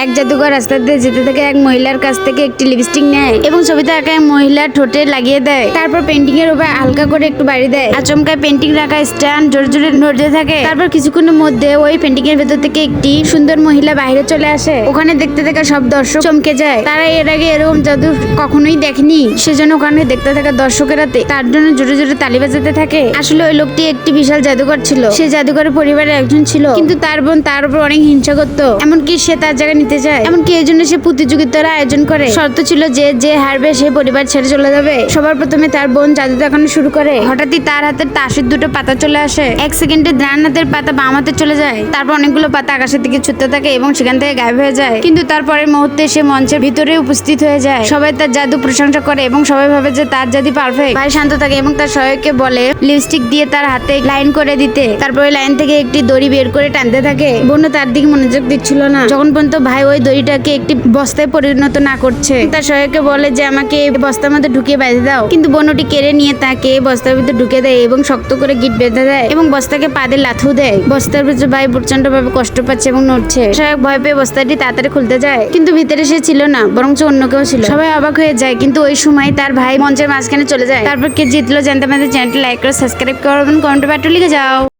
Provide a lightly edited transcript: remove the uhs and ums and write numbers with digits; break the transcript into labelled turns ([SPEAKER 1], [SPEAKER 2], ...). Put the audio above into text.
[SPEAKER 1] এক জাদুকর রাস্তা দিয়ে যেতে থাকে এক মহিলার কাছ থেকে একটি লিপস্টিক নেয় এবং ছবিতে আঁকা মহিলার ঠোঁটে লাগিয়ে দেয়। তারপর পেন্টিং এর উপর হালকা করে একটু বাড়ি দেয়। আচমকায় পেন্টিং রাখা স্ট্যান্ড জোরে জোরে নড়তে থাকে। তারপর কিছুক্ষণের মধ্যে ওই পেন্টিং এর ভেতর থেকে একটি সুন্দর মহিলা বাইরে চলে আসে। ওখানে দেখতে থাকা সব দর্শক চমকে যায়। তারা এর আগে এরকম জাদু কখনোই দেখেনি, সেজন্য ওখানে দেখতে থাকা দর্শকেরা তার জন্য জোরে জোরে তালি বাজাতে থাকে। আসলে ওই লোকটি একটি বিশাল জাদুকর ছিল। সে জাদুকরের পরিবারের একজন ছিল, কিন্তু তার বোন তার উপর অনেক হিংসা করতো, এমনকি সে তার জায়গা নিতে চায়। এমনকি এই জন্য সে প্রতিযোগিতার আয়োজন করে। শর্ত ছিল যে যে হারবে সে পরিবার ছেড়ে চলে যাবে। সবার প্রথমে তার বোন জাদু দেখানো শুরু করে। হঠাৎই তার হাতের তাসের দুটো পাতা চলে আসে। এক সেকেন্ডে ডান হাতের পাতা বাম হাতে চলে যায়। তারপর অনেকগুলো পাতা আকাশের দিকে ছুটতে থাকে এবং সেখান থেকে গায়েব হয়ে যায়। কিন্তু তারপরের মুহূর্তে সে মঞ্চের ভিতরে উপস্থিত হয়ে যায়। সবাই তার জাদু প্রশংসা করে এবং সবাই ভাবে যে তার জাদু পারফেক্ট। ভাই শান্ত থাকে এবং তার সহায়ককে বলে লিপস্টিক দিয়ে তার হাতে লাইন করে দিতে। তারপর ওই লাইন থেকে একটি দড়ি বের করে টানতে থাকে। বোনও তার দিকে মনোযোগ দিচ্ছিল না, যখন পর্যন্ত ভাই ওই দড়িটাকে একটি বস্তায় পরিণত না করছে। তার সহায়ককে বলে যে আমাকে এই বস্তার মধ্যে ঢুকিয়ে বেঁধে দাও, কিন্তু বোন ওটি কেড়ে নিয়ে তাকে বস্তার ভিতরে ঢুকে দেয় এবং শক্ত করে গিট বেঁধে দেয় এবং বস্তাকে পা দিয়ে লাথু দেয়। বস্তার ভিতরে ভাই প্রচন্ড ভাবে কষ্ট পাচ্ছে এবং নড়ছে। সহায়ক ভয় পেয়ে বস্তাটি তাড়াতাড়ি খুলতে যায়, কিন্তু ভিতরে সে ছিল না, বরঞ্চ অন্য কেউ ছিল। সবাই অবাক হয়ে যায়, কিন্তু ওই সময় তার ভাই মঞ্চের মাঝখানে চলে যায়। তারপর কে জিতলো জানতে আমাদের চ্যানেলটি লাইক করে সাবস্ক্রাইব করবেন, কমেন্টে লিখে যাও।